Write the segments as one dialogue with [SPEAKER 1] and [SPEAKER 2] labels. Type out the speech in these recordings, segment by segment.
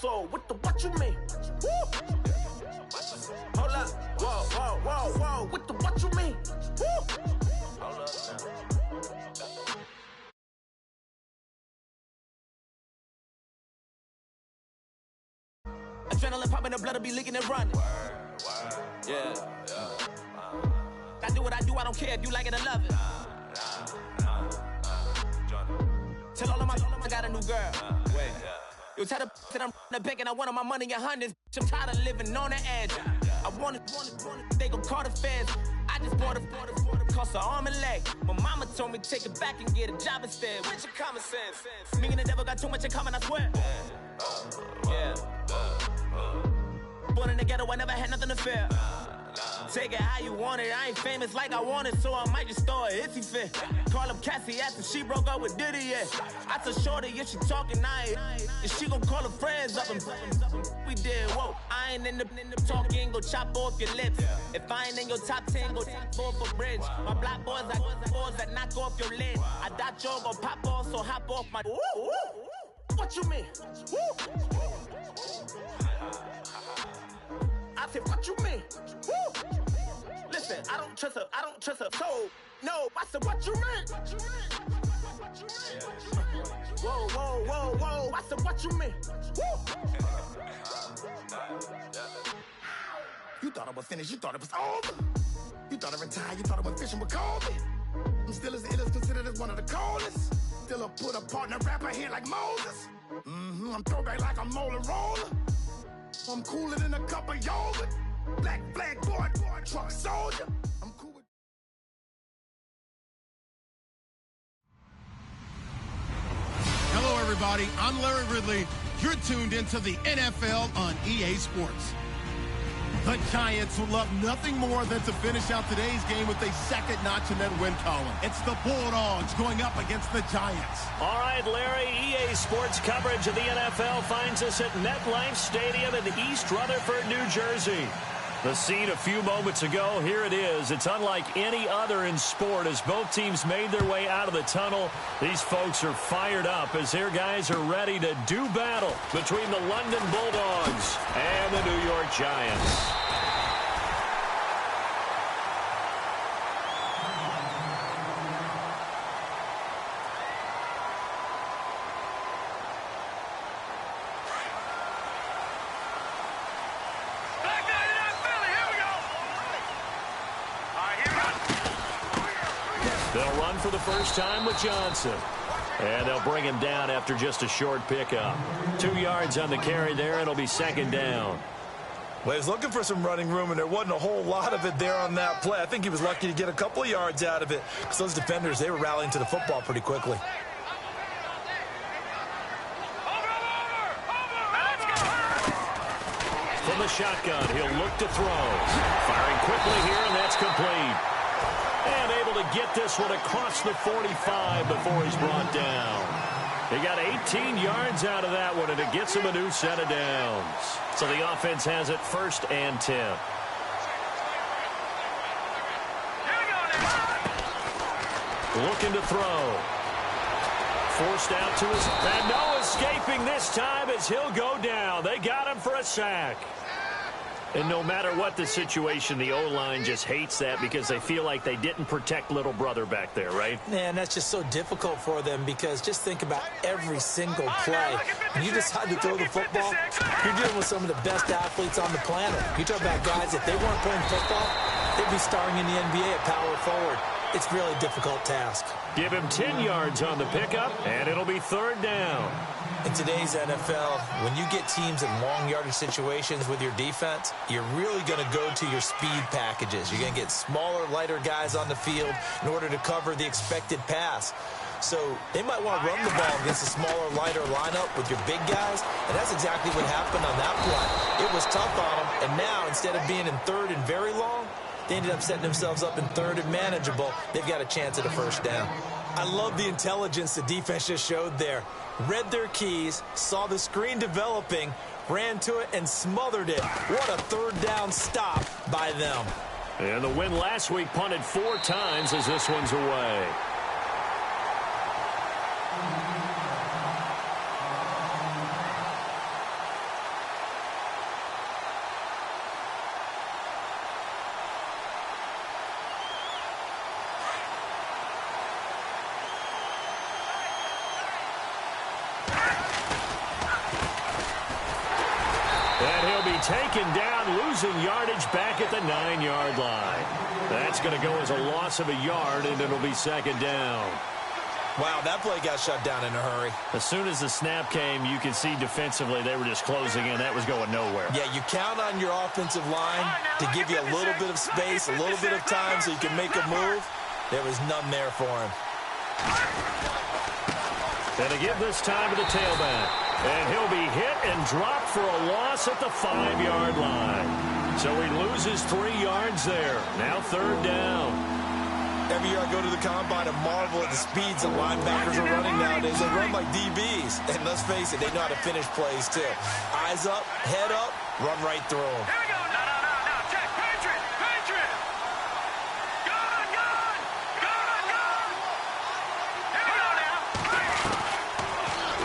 [SPEAKER 1] So what you mean? Woo! Hold up. Whoa. What you mean? Woo! Hold up now. Adrenaline popping, the blood will be leaking and running. Yeah. I do what I do, I don't care if you like it or love it. Tell all of my I got a new girl. Wait. You tell the that I'm the bank and I want all my money in hundreds. I'm tired of living on the edge. I want it, they gon' call the feds. I just bought it, cost an arm and leg. My mama told me take it back and get a job instead. Where's your common sense? Me and the devil got too much in common, I swear. Yeah. Born in the ghetto, I never had nothing to fear. Take it how you want it. I ain't famous like I want it, so I might just throw a iffy fit. Call up Cassie after she broke up with Diddy, yeah. I told Shorty if she talking, I ain't. And she gon' call her friends up and we did, whoa. I ain't in the talking, go chop off your lips. If I ain't in your top 10, go top off a bridge. My black boys, I got boys that knock off your lid. I thought y'all gon' pop off, so hop off my. What you mean? I said, what you mean? Woo! Listen, I don't trust her. So, no, I said, what you mean? Whoa. I said, what you mean? Woo! You thought I was finished, you thought it was over. You thought I retired, you thought I went fishing with Kobe. I'm still as ill as considered as one of the coldest. Still a put a partner rapper here like Moses. I'm throwback like a molar roller. I'm cooler than a cup of yogurt. Black flag boy, truck soldier. I'm cool with.
[SPEAKER 2] Hello, everybody. I'm Larry Ridley. You're tuned into the NFL on EA Sports. The Giants would love nothing more than to finish out today's game with a second notch in that win column. It's the Bulldogs going up against the Giants.
[SPEAKER 3] All right, Larry, EA Sports coverage of the NFL finds us at MetLife Stadium in East Rutherford, New Jersey. The scene a few moments ago, here it is. It's unlike any other in sport as both teams made their way out of the tunnel. These folks are fired up as their guys are ready to do battle between the London Bulldogs and the New York Giants. They'll run for the first time with Johnson. And they'll bring him down after just a short pickup. 2 yards on the carry there. It'll be second down.
[SPEAKER 4] Well, he was looking for some running room, and there wasn't a whole lot of it there on that play. I think he was lucky to get a couple of yards out of it because those defenders, they were rallying to the football pretty quickly.
[SPEAKER 3] From the shotgun, he'll look to throw. Firing quickly here, and that's complete. And able to get this one across the 45 before he's brought down. He got 18 yards out of that one, and it gets him a new set of downs. So the offense has it 1st and 10. Looking to throw. Forced out to his... And no escaping this time as he'll go down. They got him for a sack. And no matter what the situation, the O-line just hates that because they feel like they didn't protect little brother back there, right?
[SPEAKER 5] Man, that's just so difficult for them because just think about every single play. When you decide to throw the football, you're dealing with some of the best athletes on the planet. You talk about guys, if they weren't playing football, they'd be starring in the NBA at power forward. It's really a difficult task.
[SPEAKER 3] Give him 10 yards on the pickup, and it'll be 3rd down.
[SPEAKER 5] In today's NFL, when you get teams in long yardage situations with your defense, you're really going to go to your speed packages. You're going to get smaller, lighter guys on the field in order to cover the expected pass. So they might want to run the ball against a smaller, lighter lineup with your big guys, and that's exactly what happened on that play. It was tough on them, and now instead of being in 3rd and very long, they ended up setting themselves up in 3rd and manageable. They've got a chance at a 1st down. I love the intelligence the defense just showed there. Read their keys, saw the screen developing, ran to it, and smothered it. What a 3rd down stop by them.
[SPEAKER 3] And the win last week punted 4 times as this one's away. taken down, losing yardage back at the 9-yard line. That's going to go as a loss of a yard, and it'll be second down.
[SPEAKER 5] Wow, that play got shut down in a hurry.
[SPEAKER 3] As soon as the snap came, you could see defensively they were just closing in. That was going nowhere.
[SPEAKER 5] Yeah, you count on your offensive line to give you a little bit of space, a little bit of time so you can make a move. There was none there for him.
[SPEAKER 3] And to give this time to the tailback. And he'll be hit and dropped for a loss at the 5-yard line. So he loses 3 yards there. Now third down.
[SPEAKER 5] Every year I go to the combine and marvel at the speeds that linebackers are running nowadays. They run like DBs. And let's face it, they know how to finish plays too. Eyes up, head up, run right through them.
[SPEAKER 6] Here we go. No. Check. Patriot. Gun. Here we go now.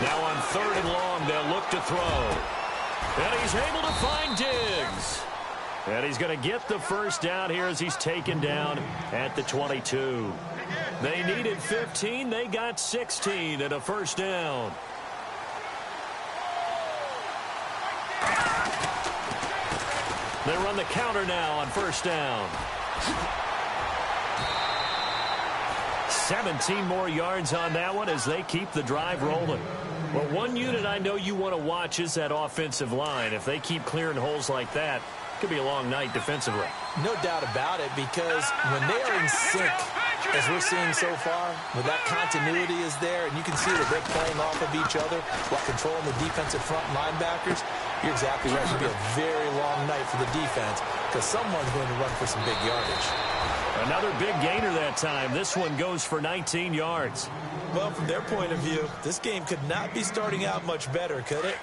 [SPEAKER 3] Now on third and long, they'll look to throw. And he's able to find Diggs. And he's going to get the first down here as he's taken down at the 22. They needed 15. They got 16 and a first down. They run the counter now on first down. 17 more yards on that one as they keep the drive rolling. Well, one unit I know you want to watch is that offensive line. If they keep clearing holes like that, it could be a long night defensively.
[SPEAKER 5] No doubt about it, because when they are in sync, as we're seeing so far, where that continuity is there, and you can see that they're playing off of each other while controlling the defensive front linebackers, you're exactly right. It could be a very long night for the defense because someone's going to run for some big yardage.
[SPEAKER 3] Another big gainer that time. This one goes for 19 yards.
[SPEAKER 5] Well, from their point of view, this game could not be starting out much better, could it?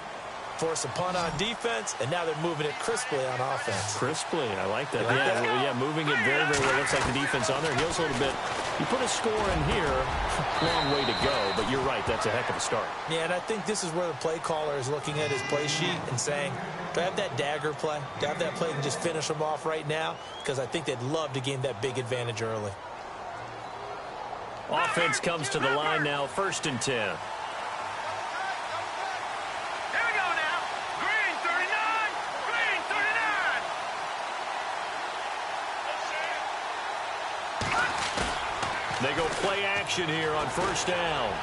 [SPEAKER 5] Force a punt on defense, and now they're moving it crisply on offense.
[SPEAKER 3] Crisply, I like that. Yeah, moving it very, very well. Looks like the defense on there. Heels a little bit. You put a score in here, long way to go, but you're right, that's a heck of a start.
[SPEAKER 5] Yeah, and I think this is where the play caller is looking at his play sheet and saying, do I have that dagger play? Do I have that play and just finish them off right now? Because I think they'd love to gain that big advantage early.
[SPEAKER 3] Offense comes to the line now, 1st and 10. They go play action here on first down.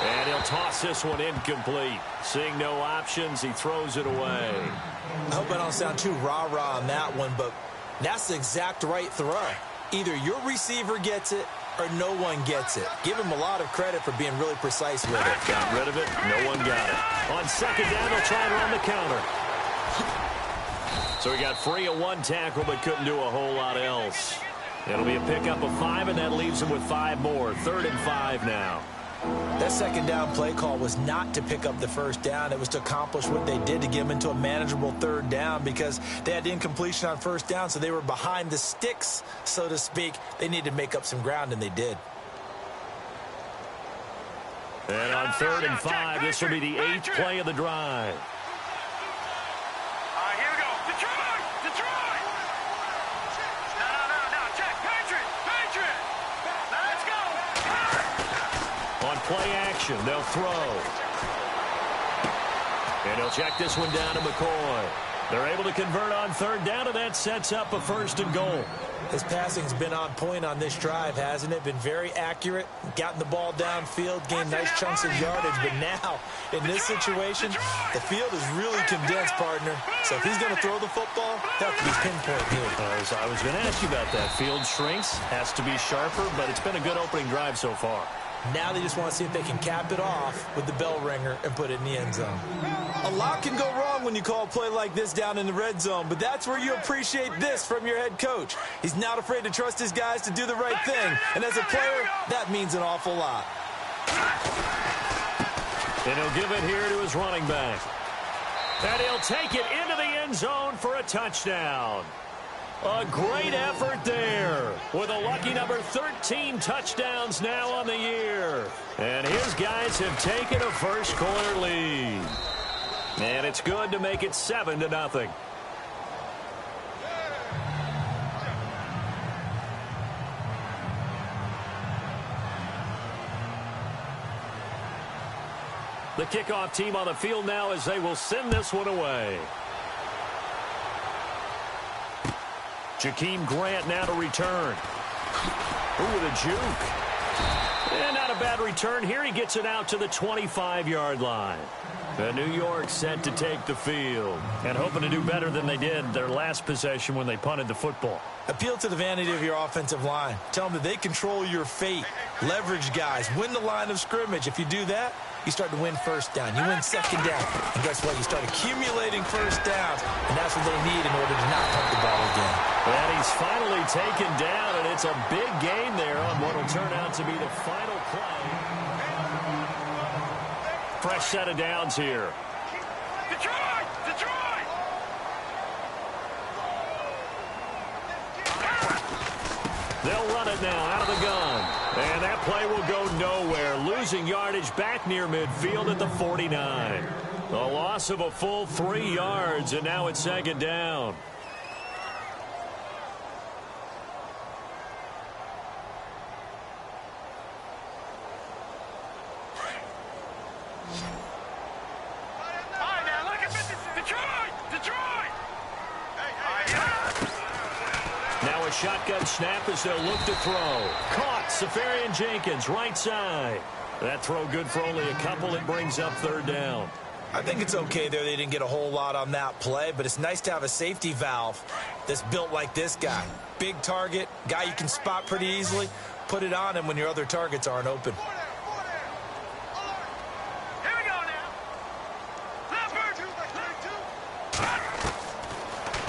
[SPEAKER 3] And he'll toss this one incomplete. Seeing no options, he throws it away.
[SPEAKER 5] I hope I don't sound too rah-rah on that one, but that's the exact right throw. Either your receiver gets it or no one gets it. Give him a lot of credit for being really precise with it.
[SPEAKER 3] Got rid of it. No one got it. On second down, they'll try and run the counter. So he got free of one tackle but couldn't do a whole lot else. It'll be a pickup of 5, and that leaves him with 5 more. 3rd and 5 now.
[SPEAKER 5] That second down play call was not to pick up the first down. It was to accomplish what they did to get them into a manageable 3rd down because they had incompletion on first down, so they were behind the sticks, so to speak. They needed to make up some ground, and they did.
[SPEAKER 3] And on 3rd and 5, this will be the 8th play of the drive.
[SPEAKER 6] Here we go. Detroit! No. Check. Patriot! Let's go!
[SPEAKER 3] On play action, they'll throw. And he'll check this one down to McCoy. They're able to convert on 3rd down, and that sets up a 1st and goal.
[SPEAKER 5] His passing's been on point on this drive, hasn't it? Been very accurate, gotten the ball downfield, gained nice chunks of yardage. But now, in this situation, the field is really condensed, partner. So if he's going to throw the football, that could be pinpoint here.
[SPEAKER 3] I was going to ask you about that. Field shrinks, has to be sharper, but it's been a good opening drive so far.
[SPEAKER 5] Now they just want to see if they can cap it off with the bell ringer and put it in the end zone. A lot can go wrong when you call a play like this down in the red zone, but that's where you appreciate this from your head coach. He's not afraid to trust his guys to do the right thing, and as a player, that means an awful lot.
[SPEAKER 3] And he'll give it here to his running back. And he'll take it into the end zone for a touchdown. A great effort there with a lucky number 13 touchdowns now on the year. And his guys have taken a first-quarter lead. And it's good to make it 7-0. The kickoff team on the field now as they will send this one away. Jakeem Grant now to return. Ooh, with a juke. And not a bad return here. He gets it out to the 25-yard line. And New York set to take the field and hoping to do better than they did their last possession when they punted the football.
[SPEAKER 5] Appeal to the vanity of your offensive line. Tell them that they control your fate. Leverage guys. Win the line of scrimmage. If you do that, you start to win first down. You win second down. And guess what? You start accumulating first downs. And that's what they need in order to not punt the ball again.
[SPEAKER 3] And he's finally taken down, and it's a big gain there on what will turn out to be the final play. Fresh set of downs here.
[SPEAKER 6] Detroit! Detroit!
[SPEAKER 3] They'll run it now out of the gun. And that play will go nowhere. Losing yardage back near midfield at the 49. A loss of a full 3 yards, and now it's second down. Shotgun snap as they'll look to throw. Caught. Safarian Jenkins, right side. That throw good for only a couple. It brings up third down.
[SPEAKER 5] I think it's okay there. They didn't get a whole lot on that play, but it's nice to have a safety valve that's built like this guy. Big target, guy you can spot pretty easily. Put it on him when your other targets aren't open.
[SPEAKER 6] Here we go now.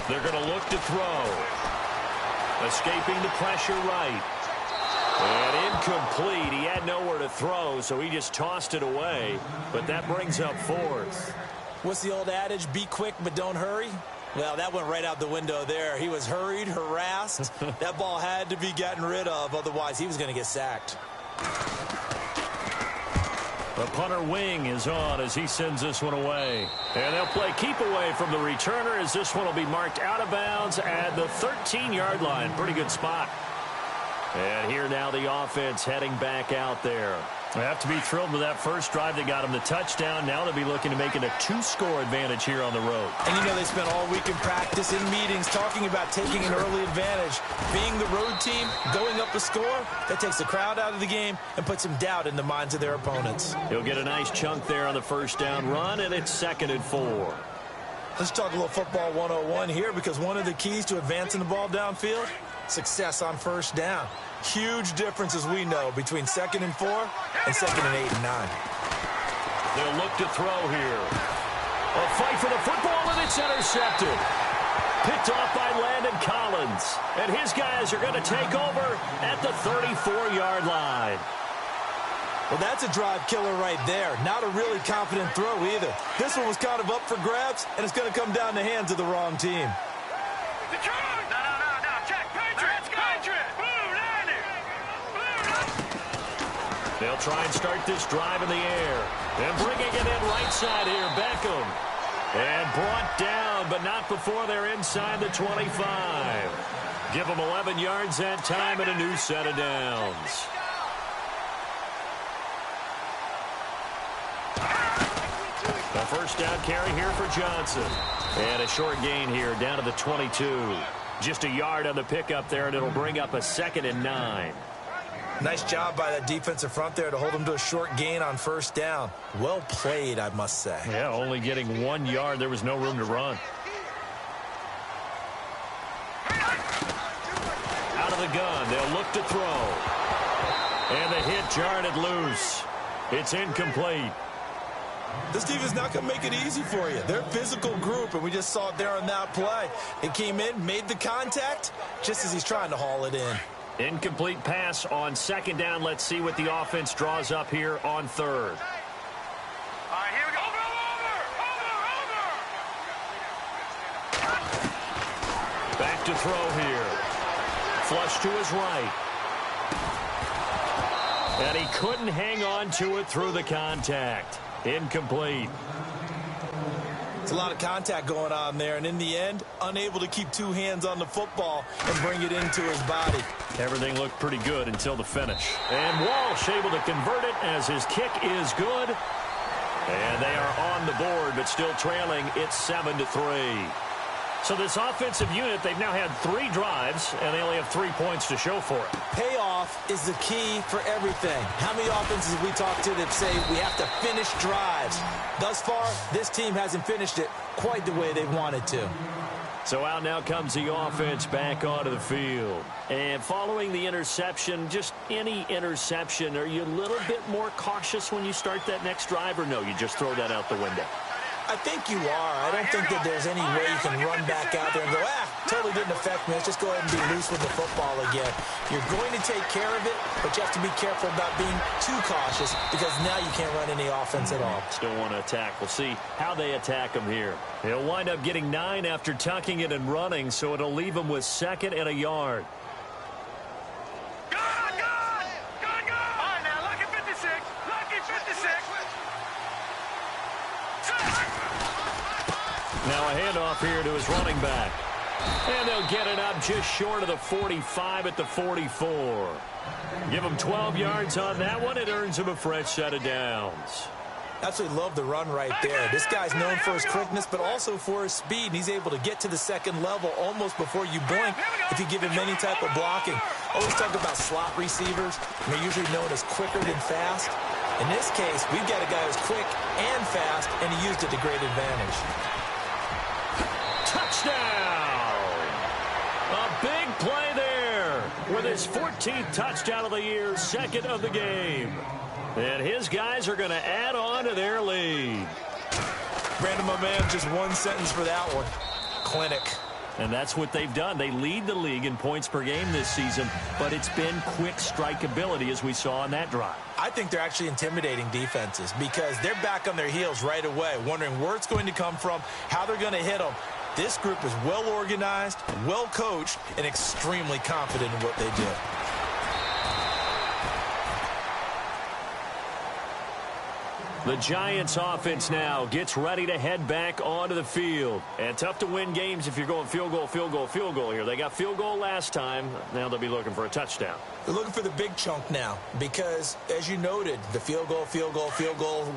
[SPEAKER 3] They're going to look to throw. Escaping the pressure right. And incomplete. He had nowhere to throw, so he just tossed it away. But that brings up fourth.
[SPEAKER 5] What's the old adage? Be quick, but don't hurry? Well, that went right out the window there. He was hurried, harassed. That ball had to be gotten rid of. Otherwise, he was going to get sacked.
[SPEAKER 3] The punter wing is on as he sends this one away. And they'll play keep away from the returner as this one will be marked out of bounds at the 13-yard line. Pretty good spot. And here now the offense heading back out there. They have to be thrilled with that first drive that got them the touchdown. Now they'll be looking to make it a 2-score advantage here on the road.
[SPEAKER 5] And you know they spent all week in practice, in meetings, talking about taking an early advantage. Being the road team, going up a score, that takes the crowd out of the game and puts some doubt in the minds of their opponents.
[SPEAKER 3] He'll get a nice chunk there on the first down run, and it's 2nd and 4.
[SPEAKER 5] Let's talk a little football 101 here, because one of the keys to advancing the ball downfield, success on first down. Huge difference, as we know, between 2nd and 4 and 2nd and 8 and 9.
[SPEAKER 3] They'll look to throw here. A fight for the football, and it's intercepted. Picked off by Landon Collins. And his guys are going to take over at the 34-yard line.
[SPEAKER 5] Well, that's a drive killer right there. Not a really confident throw either. This one was kind of up for grabs, and it's going to come down the hands of the wrong team.
[SPEAKER 6] Detroit! No. Check. Patriots, Patriot! Blue 90!
[SPEAKER 3] They'll try and start this drive in the air. And bringing it in right side here, Beckham. And brought down, but not before they're inside the 25. Give them 11 yards that time and a new set of downs. A first down carry here for Johnson. And a short gain here down to the 22. Just a yard on the pickup there, and it'll bring up a 2nd and 9.
[SPEAKER 5] Nice job by that defensive front there to hold them to a short gain on first down. Well played, I must say.
[SPEAKER 3] Yeah, only getting 1 yard. There was no room to run. Out of the gun, they'll look to throw. And the hit jarred it loose. It's incomplete.
[SPEAKER 5] This team is not going to make it easy for you. They're a physical group, and we just saw it there on that play. It came in, made the contact, just as he's trying to haul it in.
[SPEAKER 3] Incomplete pass on 2nd down. Let's see what the offense draws up here on 3rd.
[SPEAKER 6] All right, here we go. Over!
[SPEAKER 3] Back to throw here. Flush to his right. And he couldn't hang on to it through the contact. Incomplete.
[SPEAKER 5] It's a lot of contact going on there, and in the end, unable to keep 2 hands on the football and bring it into his body.
[SPEAKER 3] Everything looked pretty good until the finish. And Walsh able to convert it as his kick is good. And they are on the board, but still trailing. It's 7-3. So this offensive unit, they've now had 3 drives, and they only have 3 points to show for it.
[SPEAKER 5] Payoff is the key for everything. How many offenses have we talked to that say we have to finish drives? Thus far, this team hasn't finished it quite the way they wanted to.
[SPEAKER 3] So out now comes the offense back onto the field. And following the interception, just any interception, are you a little bit more cautious when you start that next drive, or no, you just throw that out the window?
[SPEAKER 5] I think you are. I don't think that there's any way you can run back out there and go, totally didn't affect me. Let's just go ahead and be loose with the football again. You're going to take care of it, but you have to be careful about being too cautious because now you can't run any offense at all.
[SPEAKER 3] Still want to attack. We'll see how they attack him here. He'll wind up getting 9 after tucking it and running, so it'll leave him with 2nd and a yard.
[SPEAKER 6] Good! All right, now, lucky 56. Lucky 56.
[SPEAKER 3] Now a handoff here to his running back. And they'll get it up just short of the 45 at the 44. Give him 12 yards on that one. It earns him a fresh set of downs.
[SPEAKER 5] Absolutely love the run right there. This guy's known for his quickness, but also for his speed. And he's able to get to the 2nd level almost before you blink if you give him any type of blocking. Always talk about slot receivers. They're usually known as quicker than fast. In this case, we've got a guy who's quick and fast, and he used it to great advantage.
[SPEAKER 3] Touchdown! A big play there with his 14th touchdown of the year, 2nd of the game. And his guys are going to add on to their lead.
[SPEAKER 5] Brandon, my man, just one sentence for that one. Clinic.
[SPEAKER 3] And that's what they've done. They lead the league in points per game this season, but it's been quick strikeability as we saw on that drive.
[SPEAKER 5] I think they're actually intimidating defenses because they're back on their heels right away, wondering where it's going to come from, how they're going to hit them. This group is well organized, well coached, and extremely confident in what they do.
[SPEAKER 3] The Giants offense now gets ready to head back onto the field. And tough to win games if you're going field goal here. They got field goal last time. Now they'll be looking for a touchdown.
[SPEAKER 5] They're looking for the big chunk now because, as you noted, the field goal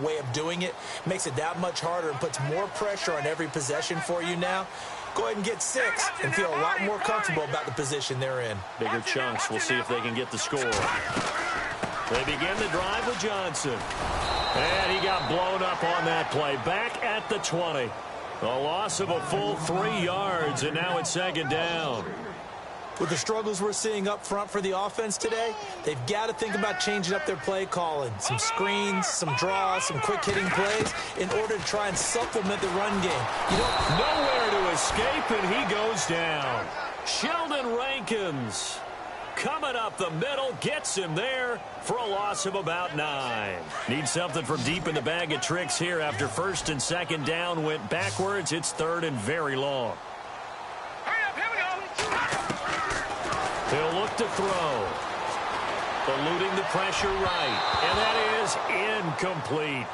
[SPEAKER 5] way of doing it makes it that much harder and puts more pressure on every possession for you now. Go ahead and get 6 and feel a lot more comfortable about the position they're in.
[SPEAKER 3] Bigger chunks. We'll see if they can get the score. They begin the drive with Johnson. And he got blown up on that play. Back at the 20. A loss of a full 3 yards, and now it's 2nd down.
[SPEAKER 5] With the struggles we're seeing up front for the offense today, they've got to think about changing up their play calling. Some screens, some draws, some quick-hitting plays in order to try and supplement the run game. You don't
[SPEAKER 3] nowhere to escape, and he goes down. Sheldon Rankins coming up the middle, gets him there for a loss of about 9. Need something from deep in the bag of tricks here after 1st and 2nd down went backwards. It's 3rd and very long.
[SPEAKER 6] Hurry up, here we go.
[SPEAKER 3] He'll look to throw. Eluding the pressure right. And that is incomplete.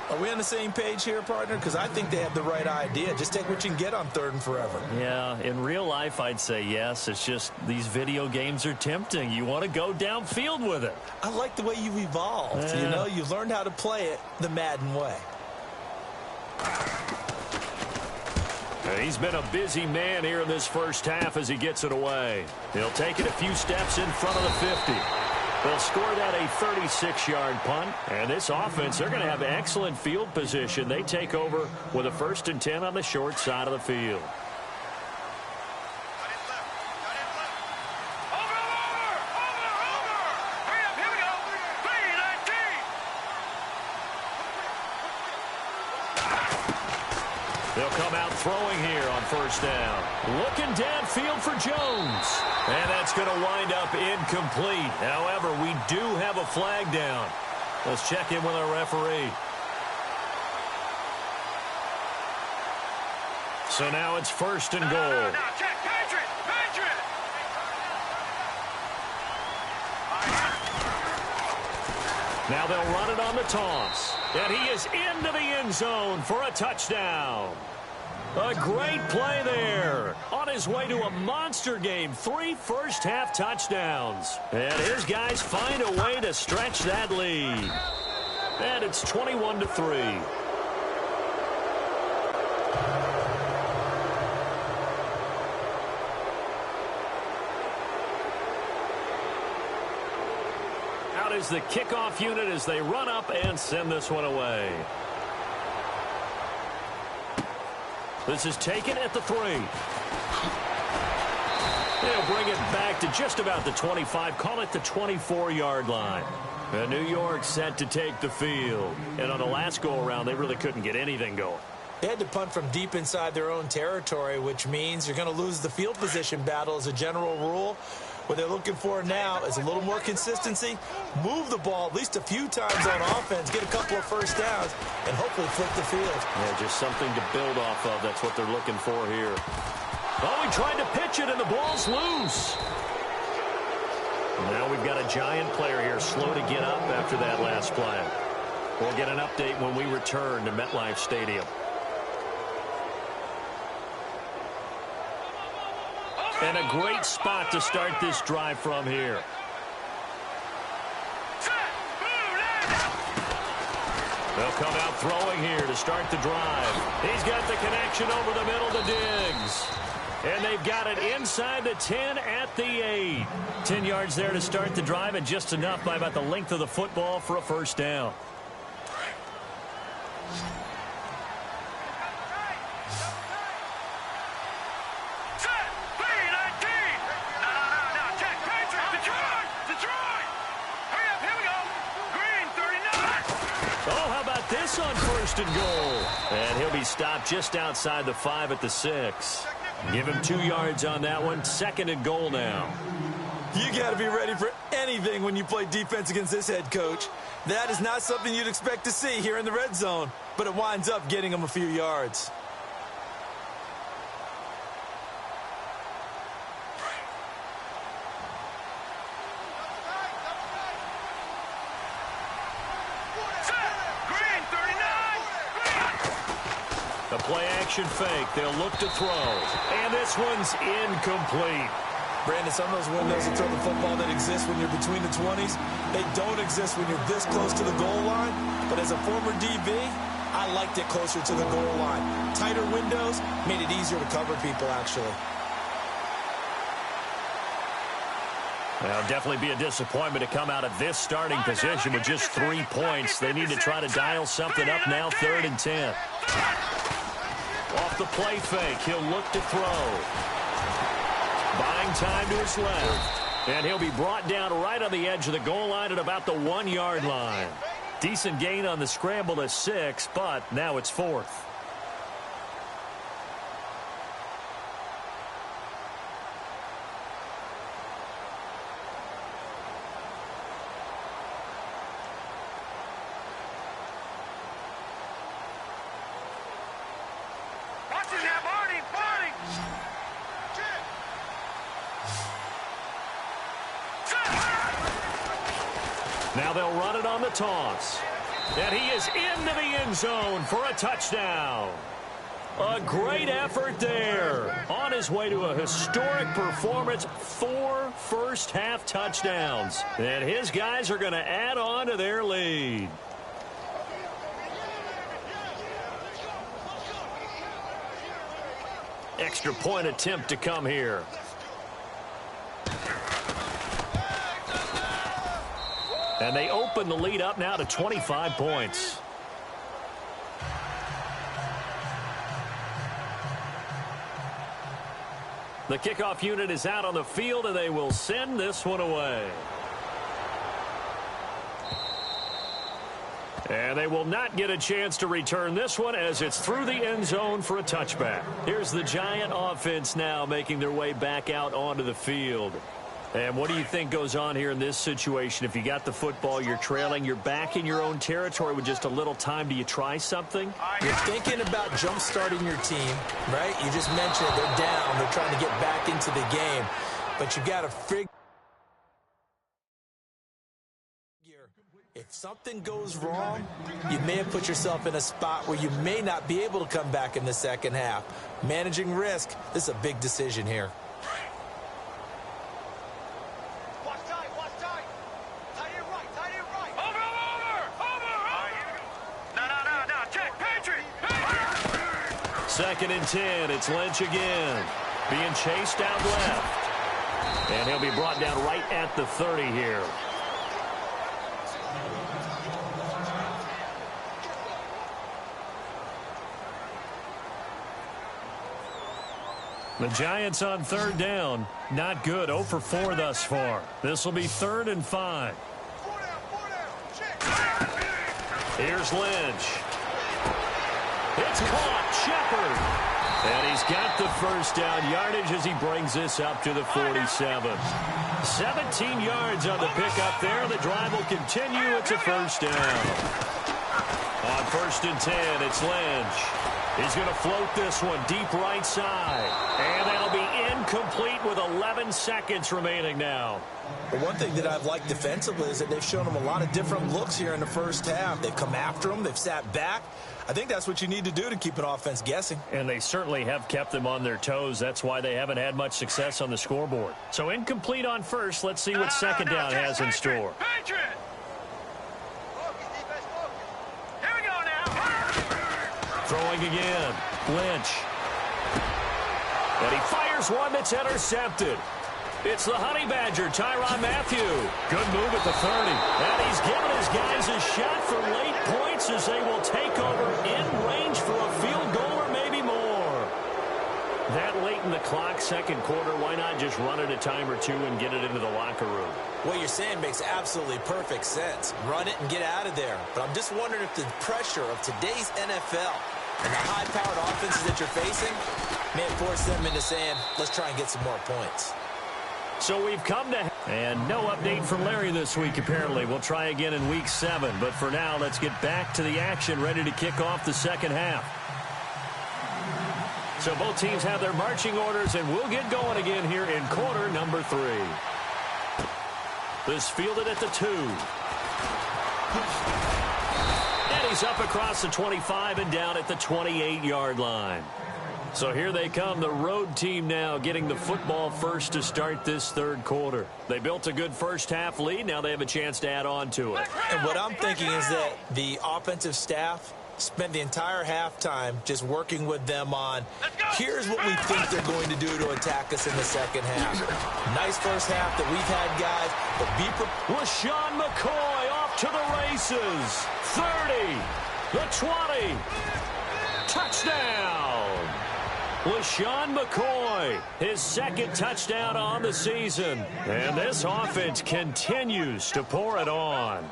[SPEAKER 5] Are we on the same page here, partner? Because I think they have the right idea. Just take what you can get on 3rd and forever.
[SPEAKER 3] Yeah, in real life, I'd say yes. It's just these video games are tempting. You want to go downfield with it.
[SPEAKER 5] I like the way you've evolved.
[SPEAKER 3] Yeah.
[SPEAKER 5] You know, you've learned how to play it the Madden way.
[SPEAKER 3] And he's been a busy man here in this first half as he gets it away. He'll take it a few steps in front of the 50. They'll score that a 36-yard punt. And this offense, they're going to have excellent field position. They take over with a 1st and 10 on the short side of the field.
[SPEAKER 6] Over. Hurry up, here we go. 3-19.
[SPEAKER 3] They'll come out throwing here on 1st down. Looking downfield for Jones. And that's going to wind up incomplete. However, we do have a flag down. Let's check in with our referee. So now it's 1st and goal.
[SPEAKER 6] Now, check. Patriot.
[SPEAKER 3] Now they'll run it on the toss. And he is into the end zone for a touchdown. A great play there. On his way to a monster game. 3 first-half touchdowns. And his guys find a way to stretch that lead. And it's 21-3. out is the kickoff unit as they run up and send this one away. This is taken at the 3. They'll bring it back to just about the 25, call it the 24-yard line. And New York set to take the field. And on the last go-around, they really couldn't get anything going.
[SPEAKER 5] They had to punt from deep inside their own territory, which means you're going to lose the field position battle as a general rule. What they're looking for now is a little more consistency, move the ball at least a few times on offense, get a couple of first downs, and hopefully flip the field.
[SPEAKER 3] Yeah, just something to build off of. That's what they're looking for here. Oh, he tried to pitch it, and the ball's loose. Now we've got a giant player here slow to get up after that last play. We'll get an update when we return to MetLife Stadium. And a great spot to start this drive from here. They'll come out throwing here to start the drive. He's got the connection over the middle to Diggs. And they've got it inside the 10 at the 8. 10 yards there to start the drive, and just enough by about the length of the football for a first down. On first and goal. And he'll be stopped just outside the 5 at the 6. Give him 2 yards on that one. Second and goal now.
[SPEAKER 4] You got to be ready for anything when you play defense against this head coach. That is not something you'd expect to see here in the red zone, but it winds up getting him a few yards.
[SPEAKER 3] The play-action fake. They'll look to throw. And this one's incomplete.
[SPEAKER 4] Brandon, some of those windows to throw the football that exist when you're between the 20s, they don't exist when you're this close to the goal line. But as a former DB, I liked it closer to the goal line. Tighter windows made it easier to cover people, actually.
[SPEAKER 3] Well, definitely be a disappointment to come out of this starting position with just 3 points. They need to try to dial something up now, 3rd and 10. Off the play fake, he'll look to throw. Buying time to his left. And he'll be brought down right on the edge of the goal line at about the 1-yard line. Decent gain on the scramble to 6, but now it's 4th. Now they'll run it on the toss. And he is into the end zone for a touchdown. A great effort there. On his way to a historic performance, 4 first-half touchdowns. And his guys are going to add on to their lead. Extra point attempt to come here. And they open the lead up now to 25 points. The kickoff unit is out on the field, and they will send this one away. And they will not get a chance to return this one as it's through the end zone for a touchback. Here's the Giant offense now making their way back out onto the field. And what do you think goes on here in this situation? If you got the football, you're trailing, you're back in your own territory with just a little time. Do you try something?
[SPEAKER 5] You're thinking about jump-starting your team, right? You just mentioned it. They're down. They're trying to get back into the game. But you got to figure if something goes wrong, you may have put yourself in a spot where you may not be able to come back in the second half. Managing risk, this is a big decision here.
[SPEAKER 3] Second and 10. It's Lynch again. Being chased out left. And he'll be brought down right at the 30 here. The Giants on third down. Not good. 0 for 4 thus far. This will be 3rd and 5. Here's Lynch. It's caught. Shepard. And he's got the first down yardage as he brings this up to the 47. 17 yards on the pickup there. The drive will continue. It's a first down. On 1st and 10, it's Lynch. He's going to float this one deep right side. And that'll be incomplete with 11 seconds remaining now.
[SPEAKER 5] But one thing that I've liked defensively is that they've shown them a lot of different looks here in the first half. They've come after them. They've sat back. I think that's what you need to do to keep an offense guessing.
[SPEAKER 3] And they certainly have kept them on their toes. That's why they haven't had much success on the scoreboard. So incomplete on first. Let's see what second down has in store.
[SPEAKER 6] Patriot! Here we go now.
[SPEAKER 3] Throwing again. Lynch. And he fires one that's intercepted. It's the Honey Badger, Tyrann Mathieu. Good move at the 30. And he's given his guys a shot for late points as they will take over in range for a field goal or maybe more. That late in the clock, second quarter, why not just run it a time or two and get it into the locker room?
[SPEAKER 5] What you're saying makes absolutely perfect sense. Run it and get out of there. But I'm just wondering if the pressure of today's NFL and the high-powered offenses that you're facing may force them into saying, let's try and get some more points.
[SPEAKER 3] So we've come to... And no update from Larry this week, apparently. We'll try again in Week 7. But for now, let's get back to the action, ready to kick off the second half. So both teams have their marching orders, and we'll get going again here in quarter number 3. This fielded at the 2. And he's up across the 25 and down at the 28-yard line. So here they come, the road team now getting the football first to start this third quarter. They built a good first half lead. Now they have a chance to add on to it.
[SPEAKER 5] And what I'm thinking is that the offensive staff spent the entire halftime just working with them on, here's what we think they're going to do to attack us in the second half. Nice first half that we've had, guys, but be prepared.
[SPEAKER 3] LaShawn McCoy off to the races. 30, the 20, touchdown. LaShawn McCoy, his second touchdown on the season. And this offense continues to pour it on.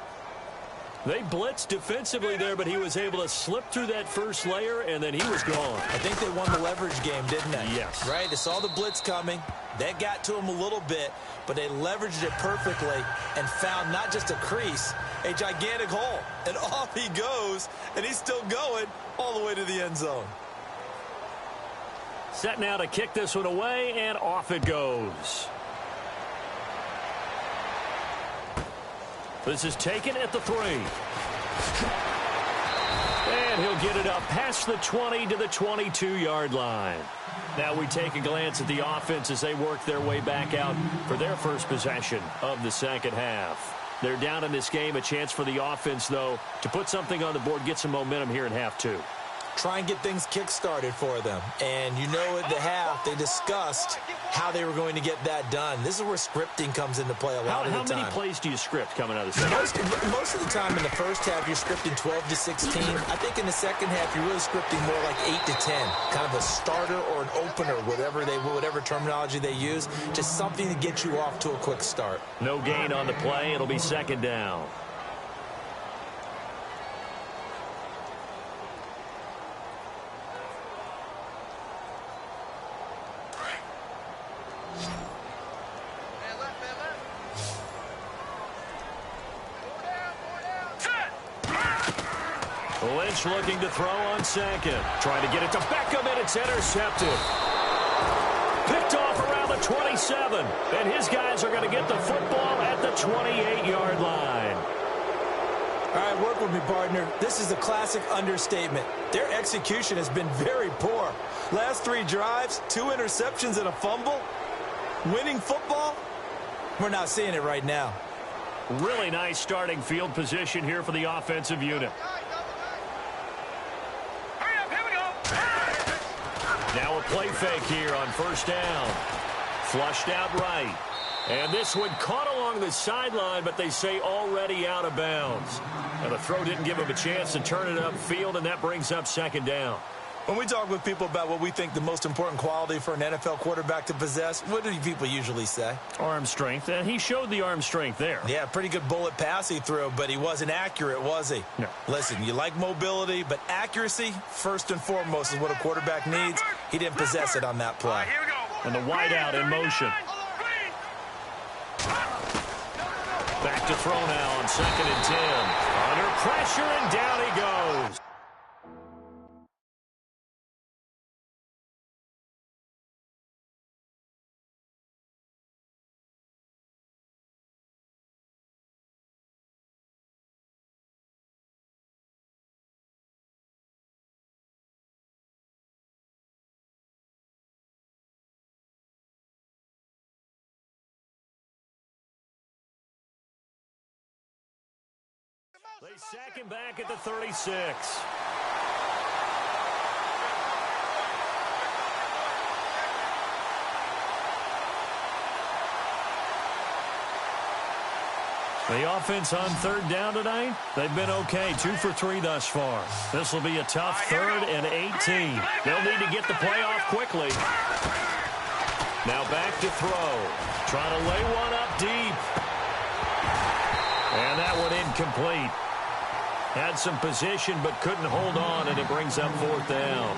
[SPEAKER 3] They blitzed defensively there, but he was able to slip through that first layer, and then he was gone.
[SPEAKER 5] I think they won the leverage game, didn't they?
[SPEAKER 3] Yes.
[SPEAKER 5] Right? They saw the blitz coming. That got to him a little bit, but they leveraged it perfectly and found not just a crease, a gigantic hole. And off he goes, and he's still going all the way to the end zone.
[SPEAKER 3] Set now to kick this one away, and off it goes. This is taken at the 3. And he'll get it up past the 20 to the 22-yard line. Now we take a glance at the offense as they work their way back out for their first possession of the second half. They're down in this game. A chance for the offense, though, to put something on the board, get some momentum here in half 2.
[SPEAKER 5] Try and get things kick-started for them. And you know at the half, they discussed how they were going to get that done. This is where scripting comes into play a lot of the time.
[SPEAKER 3] How many plays do you script coming out of the second half?
[SPEAKER 5] Most of the time in the first half, you're scripting 12 to 16. I think in the second half, you're really scripting more like 8 to 10. Kind of a starter or an opener, whatever terminology they use. Just something to get you off to a quick start.
[SPEAKER 3] No gain on the play. It'll be second down. Lynch looking to throw on second. Trying to get it to Beckham, and it's intercepted. Picked off around the 27. And his guys are going to get the football at the 28-yard line.
[SPEAKER 5] All right, work with me, partner. This is a classic understatement. Their execution has been very poor. Last 3 drives, 2 interceptions and a fumble. Winning football? We're not seeing it right now.
[SPEAKER 3] Really nice starting field position here for the offensive unit. Now a play fake here on first down. Flushed out right. And this one caught along the sideline, but they say already out of bounds. Now the throw didn't give him a chance to turn it upfield, and that brings up second down.
[SPEAKER 4] When we talk with people about what we think the most important quality for an NFL quarterback to possess, what do people usually say?
[SPEAKER 3] Arm strength, and he showed the arm strength there.
[SPEAKER 4] Yeah, pretty good bullet pass he threw, but he wasn't accurate, was he?
[SPEAKER 3] No.
[SPEAKER 4] Listen, you like mobility, but accuracy, first and foremost, is what a quarterback needs. He didn't possess it on that play.
[SPEAKER 6] Here we go.
[SPEAKER 3] And the wide out in motion. Back to throw now on 2nd and 10. Under pressure, and down he goes. They sack him back at the 36. The offense on 3rd down tonight, they've been okay. 2 for 3 thus far. This will be a tough 3rd and 18. They'll need to get the play off quickly. Now back to throw. Trying to lay one up deep. And that one incomplete. Had some position but couldn't hold on, and it brings up 4th down.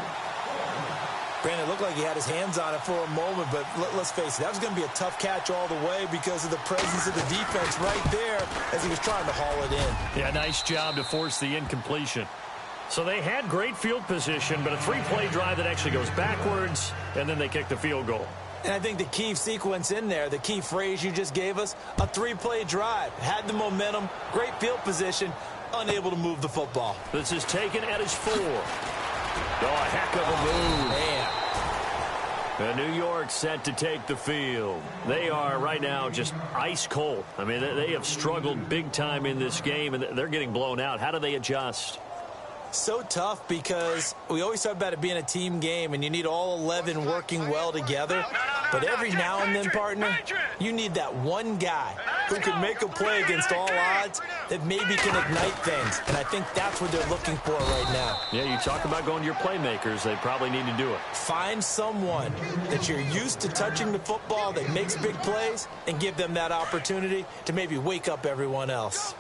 [SPEAKER 4] Brandon, it looked like he had his hands on it for a moment, but let's face it, that was going to be a tough catch all the way because of the presence of the defense right there as he was trying to haul it in.
[SPEAKER 3] Yeah, nice job to force the incompletion. So they had great field position, but a 3-play drive that actually goes backwards, and then they kick the field goal.
[SPEAKER 4] And I think the key sequence in there, the key phrase you just gave us, a 3-play drive. Had the momentum, great field position, unable to move the football.
[SPEAKER 3] This is taken at his 4. Oh, a heck of a move.
[SPEAKER 4] Man.
[SPEAKER 3] And New York set to take the field. They are right now just ice cold. I mean, they have struggled big time in this game, and they're getting blown out. How do they adjust?
[SPEAKER 4] So tough because we always talk about it being a team game, and you need all 11 working well together. But every now and then, partner, you need that one guy who can make a play against all odds that maybe can ignite things. And I think that's what they're looking for right now.
[SPEAKER 3] Yeah, you talk about going to your playmakers. They probably need to do it.
[SPEAKER 4] Find someone that you're used to touching the football that makes big plays and give them that opportunity to maybe wake up everyone else.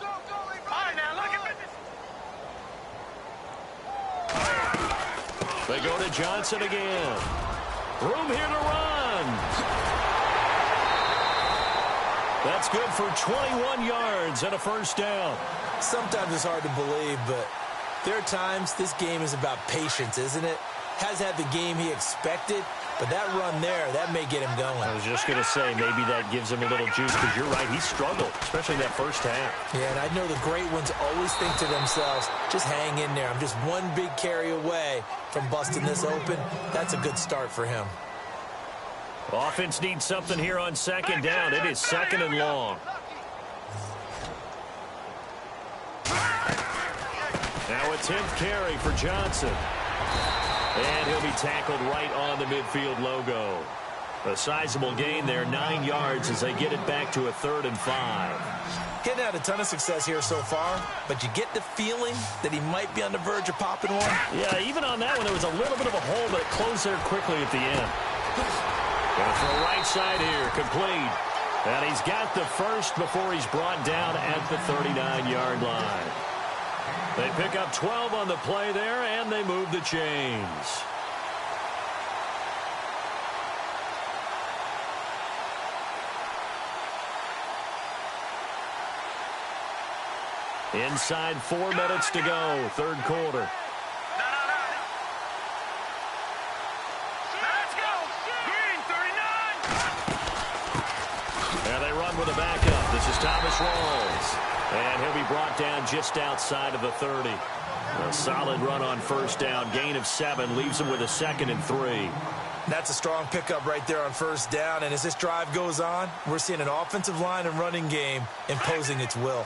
[SPEAKER 3] They go to Johnson again. Room here to run. That's good for 21 yards and a 1st down.
[SPEAKER 4] Sometimes it's hard to believe, but there are times this game is about patience, isn't it? Has had the game he expected, but that run there, that may get him going.
[SPEAKER 3] I was just going to say, maybe that gives him a little juice, because you're right, he struggled, especially in that 1st half.
[SPEAKER 4] Yeah, and I know the great ones always think to themselves, just hang in there. I'm just one big carry away from busting this open. That's a good start for him.
[SPEAKER 3] Offense needs something here on 2nd down. It is 2nd and long. Now a 10th carry for Johnson. And he'll be tackled right on the midfield logo. A sizable gain there, 9 yards as they get it back to a 3rd and 5.
[SPEAKER 4] Getting had a ton of success here so far, but you get the feeling that he might be on the verge of popping one.
[SPEAKER 3] Yeah, even on that one, there was a little bit of a hole, but it closed there quickly at the end. Gonna throw right side here, complete. And he's got the first before he's brought down at the 39-yard line. They pick up 12 on the play there, and they move the chains. Inside 4 minutes to go, 3rd quarter.
[SPEAKER 6] Let's go. Green, 39.
[SPEAKER 3] And they run with a backup. This is Thomas Rawls. And he'll be brought down just outside of the 30. A solid run on 1st down. Gain of 7 leaves him with a 2nd and 3.
[SPEAKER 4] That's a strong pickup right there on 1st down. And as this drive goes on, we're seeing an offensive line and running game imposing its will.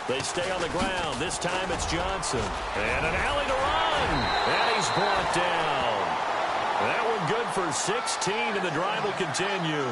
[SPEAKER 3] They stay on the ground. This time it's Johnson. And an alley to run. And he's brought down. That one good for 16, and the drive will continue.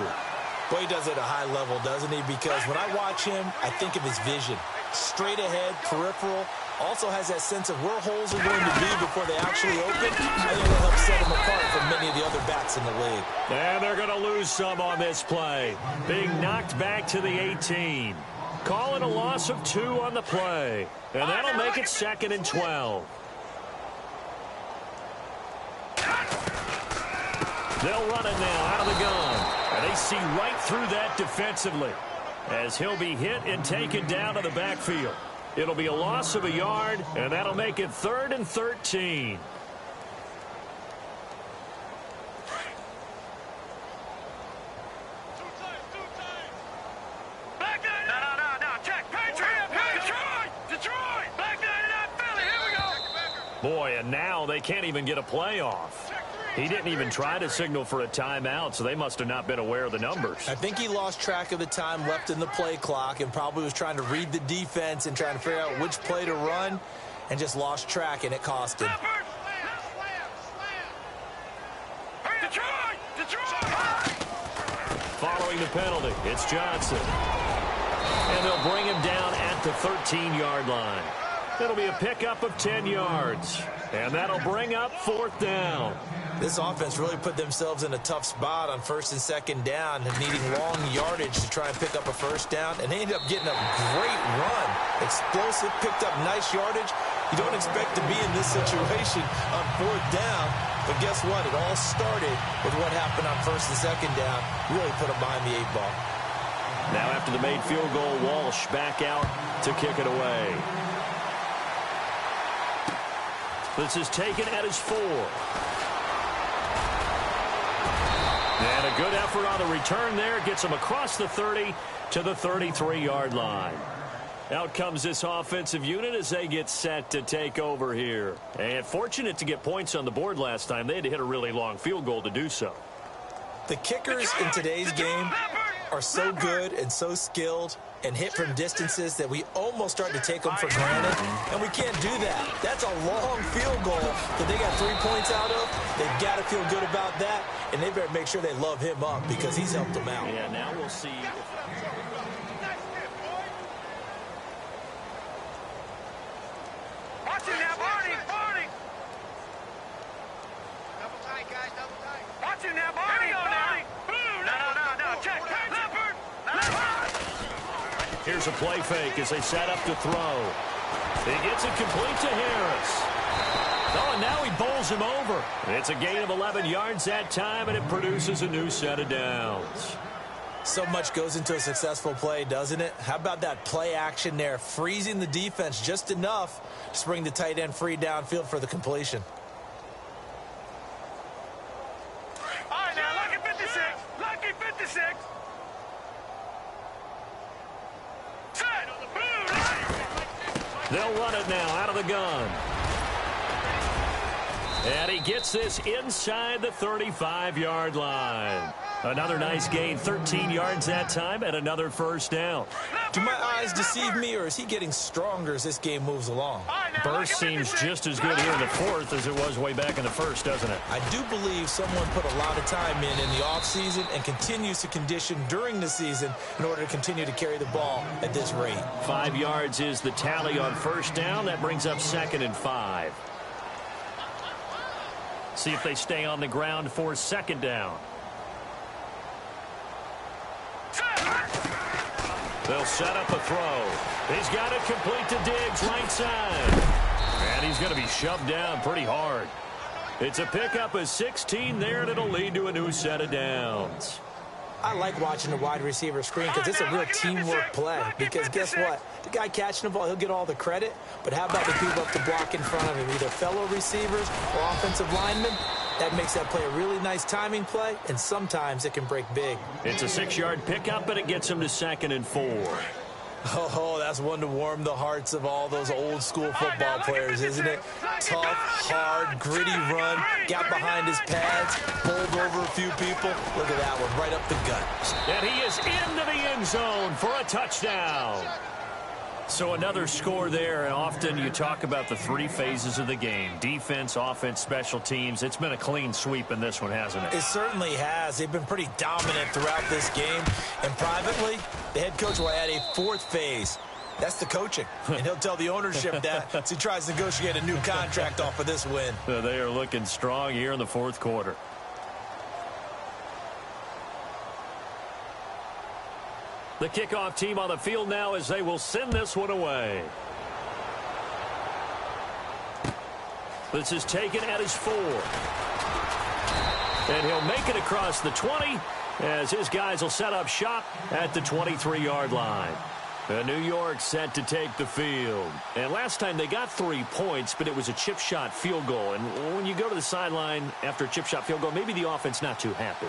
[SPEAKER 5] Well, he does it at a high level, doesn't he? Because when I watch him, I think of his vision. Straight ahead, peripheral. Also has that sense of where holes are going to be before they actually open. I think that helps set him apart from many of the other backs in the league.
[SPEAKER 3] And they're going to lose some on this play. Being knocked back to the 18. Call it a loss of 2 on the play. And that'll make it 2nd and 12. They'll run it now out of the gun. And they see right through that defensively as he'll be hit and taken down to the backfield. It'll be a loss of a yard, and that'll make it 3rd and 13. Boy, and now they can't even get a play off. He didn't even try to signal for a timeout, so they must have not been aware of the numbers.
[SPEAKER 5] I think he lost track of the time left in the play clock and probably was trying to read the defense and trying to figure out which play to run and just lost track, and it cost him.
[SPEAKER 3] Following the penalty, it's Johnson. And they'll bring him down at the 13-yard line. It'll be a pickup of 10 yards. And that'll bring up 4th down.
[SPEAKER 5] This offense really put themselves in a tough spot on 1st and 2nd down and needing long yardage to try and pick up a 1st down. And they ended up getting a great run. Explosive, picked up nice yardage. You don't expect to be in this situation on 4th down. But guess what? It all started with what happened on 1st and 2nd down. Really put them behind the 8 ball.
[SPEAKER 3] Now after the made field goal, Walsh back out to kick it away. This is taken at his 4. And a good effort on the return there. Gets him across the 30 to the 33-yard line. Out comes this offensive unit as they get set to take over here. And fortunate to get points on the board last time. They had to hit a really long field goal to do so.
[SPEAKER 5] The kickers in today's game are so good and so skilled and hit from distances that we almost start to take them for granted, and we can't do that. That's a long field goal that they got 3 points out of. They've got to feel good about that, and they better make sure they love him up because he's helped them out.
[SPEAKER 3] Yeah, now we'll see.
[SPEAKER 6] Watch it now, Barney! Double tight, guys, double tight. Watch it now, Barney! No, check.
[SPEAKER 3] Here's a play fake as they set up to throw. He gets it complete to Harris. Oh, and now he bowls him over. It's a gain of 11 yards that time, and it produces a new set of downs.
[SPEAKER 5] So much goes into a successful play, doesn't it? How about that play action there, freezing the defense just enough to bring the tight end free downfield for the completion.
[SPEAKER 6] All right, now, lucky 56.
[SPEAKER 3] They'll run it now out of the gun. And he gets this inside the 35-yard line. Another nice gain, 13 yards that time, and another 1st down.
[SPEAKER 5] Do my eyes deceive me, or is he getting stronger as this game moves along?
[SPEAKER 3] Burst seems just as good here in the 4th as it was way back in the 1st, doesn't it?
[SPEAKER 5] I do believe someone put a lot of time in the offseason and continues to condition during the season in order to continue to carry the ball at this rate.
[SPEAKER 3] 5 yards is the tally on 1st down. That brings up 2nd and 5. See if they stay on the ground for 2nd down. They'll set up a throw. He's got it complete to Diggs, right side. And he's going to be shoved down pretty hard. It's a pickup of 16 there, and it'll lead to a new set of downs.
[SPEAKER 5] I like watching the wide receiver screen because it's a real teamwork play. Because guess what? The guy catching the ball, he'll get all the credit. But how about the people up the block in front of him, either fellow receivers or offensive linemen? That makes that play a really nice timing play, and sometimes it can break big.
[SPEAKER 3] It's a 6-yard pickup, but it gets him to 2nd and 4.
[SPEAKER 5] Oh, that's one to warm the hearts of all those old school football players, isn't it? Tough, hard, gritty run, got behind his pads, bowled over a few people. Look at that one, right up the gut.
[SPEAKER 3] And he is into the end zone for a touchdown. So another score there, and often you talk about the three phases of the game. Defense, offense, special teams. It's been a clean sweep in this one, hasn't it?
[SPEAKER 5] It certainly has. They've been pretty dominant throughout this game. And privately, the head coach will add a fourth phase. That's the coaching. And he'll tell the ownership that as he tries to negotiate a new contract off of this win.
[SPEAKER 3] They are looking strong here in the fourth quarter. The kickoff team on the field now as they will send this one away. This is taken at his 4. And he'll make it across the 20 as his guys will set up shop at the 23-yard line. New York set to take the field. And last time they got 3 points, but it was a chip shot field goal. And when you go to the sideline after a chip shot field goal, maybe the offense not too happy.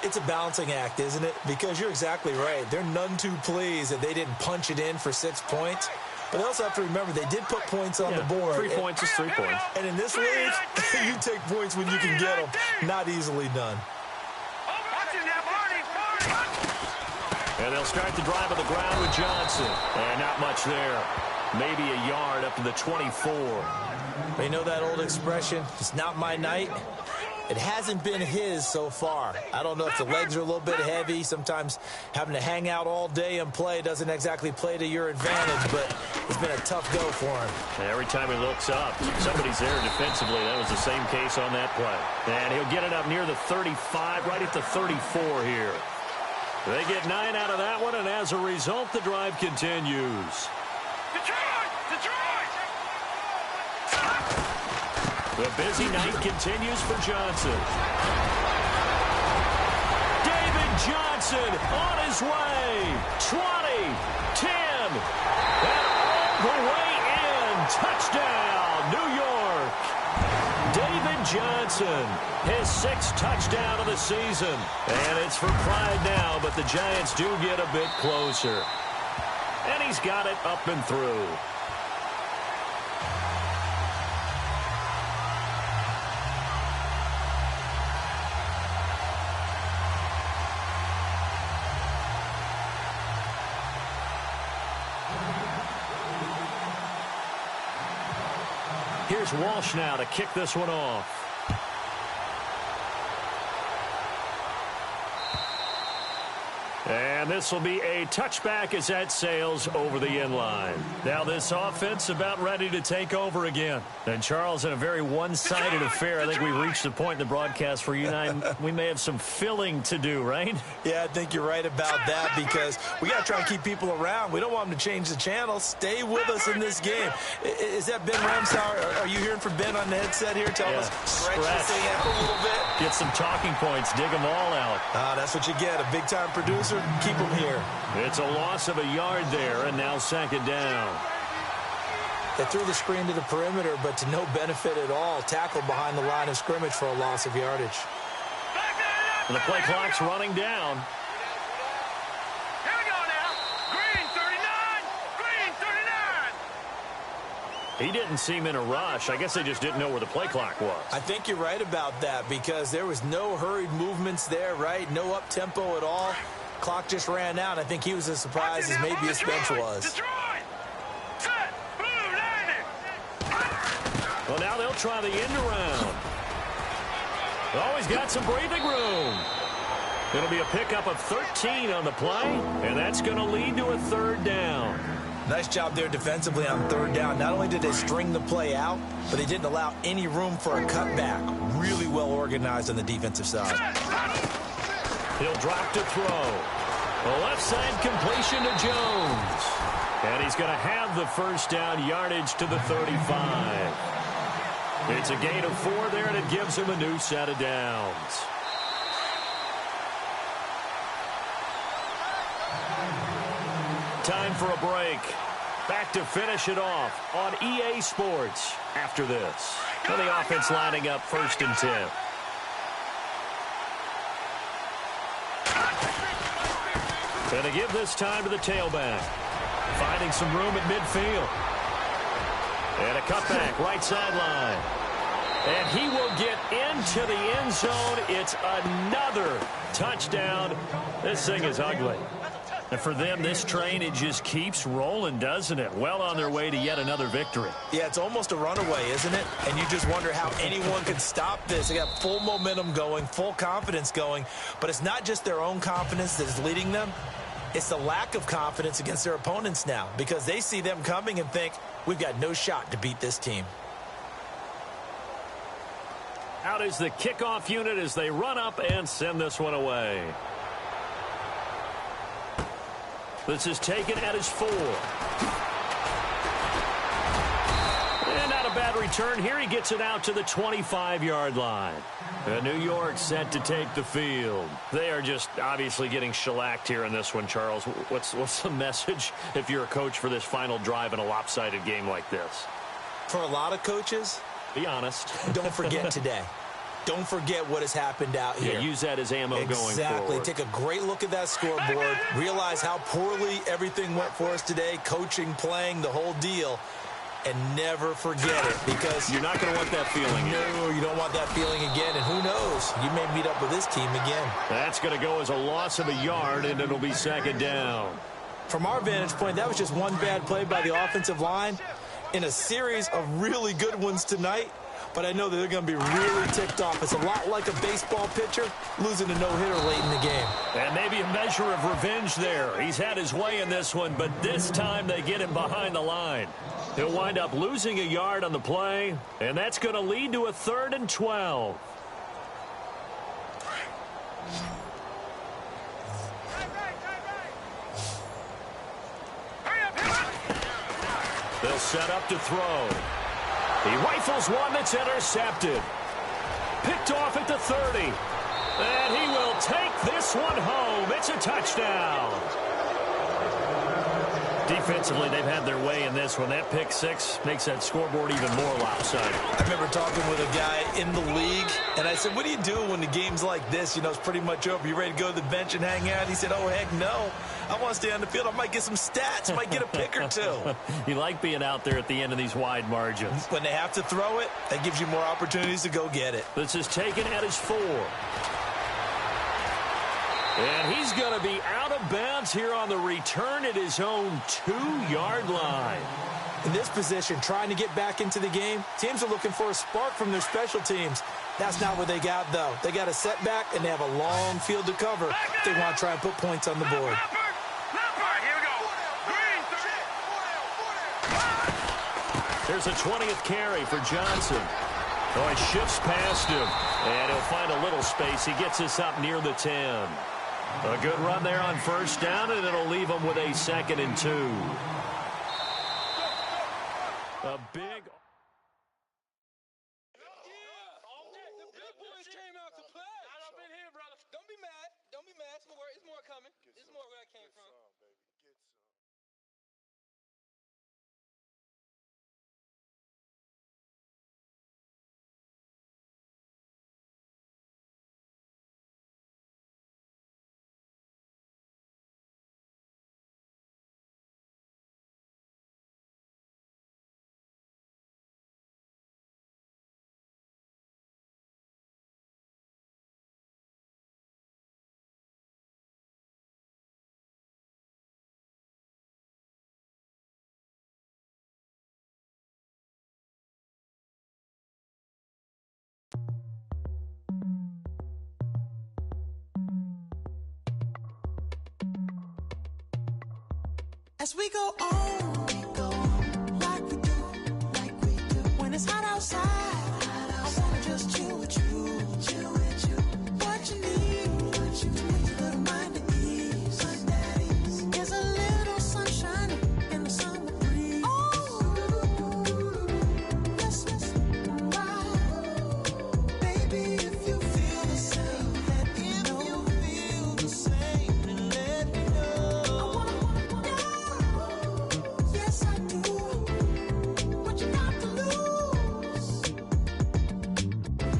[SPEAKER 5] It's a balancing act, isn't it? Because you're exactly right. They're none too pleased that they didn't punch it in for 6 points. But they also have to remember they did put points on the board.
[SPEAKER 3] 3 points is 3 points.
[SPEAKER 5] And in this league, you take points when you can get them. Not easily done.
[SPEAKER 3] And they'll start the drive on the ground with Johnson. And not much there. Maybe a yard up to the 24.
[SPEAKER 5] You know that old expression, it's not my night? It hasn't been his so far. I don't know if the legs are a little bit heavy. Sometimes having to hang out all day and play doesn't exactly play to your advantage, but it's been a tough go for him.
[SPEAKER 3] And every time he looks up, somebody's there defensively. That was the same case on that play. And he'll get it up near the 35, right at the 34 here. They get 9 out of that one, and as a result, the drive continues. The busy night continues for Johnson. David Johnson on his way. 20, 10, and all the way in. Touchdown, New York. David Johnson, his 6th touchdown of the season. And it's for pride now, but the Giants do get a bit closer. And he's got it up and through. Here's Walsh now to kick this one off. And this will be a touchback as that sails over the end line. Now this offense about ready to take over again. And Charles, in a very one-sided affair, I think we reached the point in the broadcast where you and I, we may have some filling to do, right?
[SPEAKER 5] Yeah, I think you're right about that because we got to try and keep people around. We don't want them to change the channel. Stay with us in this game. Is that Ben Ramsauer? Are you hearing from Ben on the headset here? Tell us, stretch this thing out a little bit.
[SPEAKER 3] Get some talking points. Dig them all out.
[SPEAKER 5] That's what you get. A big-time producer. Keep them here.
[SPEAKER 3] It's a loss of a yard there, and now 2nd down.
[SPEAKER 5] They threw the screen to the perimeter, but to no benefit at all. Tackled behind the line of scrimmage for a loss of yardage.
[SPEAKER 3] And the play clock's running down.
[SPEAKER 6] Here we go now. Green 39. Green 39.
[SPEAKER 3] He didn't seem in a rush. I guess they just didn't know where the play clock was.
[SPEAKER 5] I think you're right about that because there was no hurried movements there, right? No up-tempo at all. Clock just ran out. I think he was as surprised as maybe his bench was.
[SPEAKER 3] Well, now they'll try the end around. Always got some breathing room. It'll be a pickup of 13 on the play, and that's going to lead to a 3rd down.
[SPEAKER 5] Nice job there defensively on 3rd down. Not only did they string the play out, but they didn't allow any room for a cutback. Really well organized on the defensive side.
[SPEAKER 3] He'll drop to throw. A left side completion to Jones. And he's going to have the 1st down, yardage to the 35. It's a gain of 4 there, and it gives him a new set of downs. Time for a break. Back to finish it off on EA Sports after this. And the offense lining up 1st and 10. And to give this time to the tailback. Finding some room at midfield. And a cutback, right sideline. And he will get into the end zone. It's another touchdown. This thing is ugly. And for them, this train, it just keeps rolling, doesn't it? Well on their way to yet another victory.
[SPEAKER 5] Yeah, it's almost a runaway, isn't it? And you just wonder how anyone could stop this. They got full momentum going, full confidence going. But it's not just their own confidence that is leading them. It's the lack of confidence against their opponents now, because they see them coming and think, we've got no shot to beat this team.
[SPEAKER 3] Out is the kickoff unit as they run up and send this one away. This is taken at his 4. And not a bad return here. He gets it out to the 25-yard line. And New York set to take the field. They are just obviously getting shellacked here in this one, Charles. What's the message if you're a coach for this final drive in a lopsided game like this?
[SPEAKER 5] For a lot of coaches,
[SPEAKER 3] be honest.
[SPEAKER 5] Don't forget today. Don't forget what has happened out here.
[SPEAKER 3] Yeah, use that as ammo going forward.
[SPEAKER 5] Exactly. Take a great look at that scoreboard. Realize how poorly everything went for us today. Coaching, playing, the whole deal. And never forget it, because
[SPEAKER 3] you're not going to want that feeling.
[SPEAKER 5] No, you don't want that feeling again. And who knows? You may meet up with this team again.
[SPEAKER 3] That's going to go as a loss of a yard, and it'll be second down.
[SPEAKER 5] From our vantage point, that was just one bad play by the offensive line in a series of really good ones tonight. But I know that they're going to be really ticked off. It's a lot like a baseball pitcher losing a no-hitter late in the game.
[SPEAKER 3] And maybe a measure of revenge there. He's had his way in this one, but this time they get him behind the line. He'll wind up losing a yard on the play, and that's going to lead to a 3rd and 12. They'll set up to throw. He rifles one that's intercepted. Picked off at the 30. And he will take this one home. It's a touchdown. Defensively, they've had their way in this one. That pick 6 makes that scoreboard even more lopsided.
[SPEAKER 5] I remember talking with a guy in the league, and I said, what do you do when the game's like this? You know, it's pretty much over. You ready to go to the bench and hang out? He said, oh, heck no. I want to stay on the field. I might get some stats. Might get a pick or 2.
[SPEAKER 3] You like being out there at the end of these wide margins.
[SPEAKER 5] When they have to throw it, that gives you more opportunities to go get it.
[SPEAKER 3] This is taken at his 4. And he's going to be out of bounds here on the return at his own 2-yard line.
[SPEAKER 5] In this position, trying to get back into the game, teams are looking for a spark from their special teams. That's not what they got, though. They got a setback, and they have a long field to cover if they want to try and put points on the board.
[SPEAKER 3] There's a 20th carry for Johnson. Oh, he shifts past him, and he'll find a little space. He gets us up near the 10. A good run there on 1st down, and it'll leave him with a 2nd and 2. A big...
[SPEAKER 7] Don't be mad. Don't be mad. It's more coming. It's more where I came from.
[SPEAKER 8] As we go on, like we do. When it's hot outside, I wanna just chill with you. What you need, to put your little mind at ease. There's a little sunshine in the summer breeze. Oh, let's ride. Baby, if you feel the same, let me know. Feel the same, and let me know. Yes, I do. What you got to lose?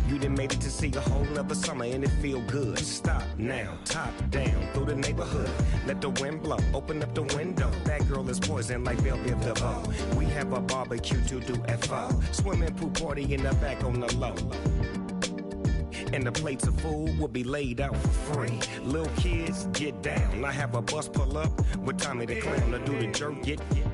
[SPEAKER 9] You done made it to see a whole nother summer and it feel good. Stop now, top down through the neighborhood. Let the wind blow, open up the window. That girl is poison like Belleville DeVoe. We have a barbecue to do FO. Swimming pool party in the back on the low. and the plates of food will be laid out for free. Little kids, get down. I have a bus pull up with Tommy the Clown to do the jerk,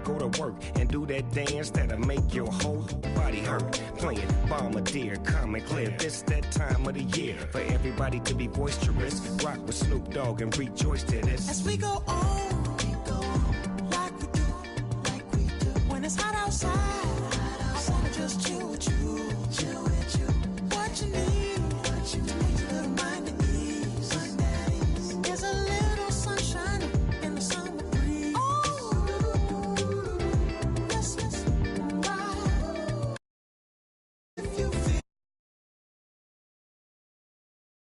[SPEAKER 9] go to work and do that dance that'll make your whole body hurt. Playing Bombardier, Common Clear. This that time of the year for everybody to be boisterous. Rock with Snoop Dogg and rejoice to this.
[SPEAKER 8] As we go on like we do when it's hot outside.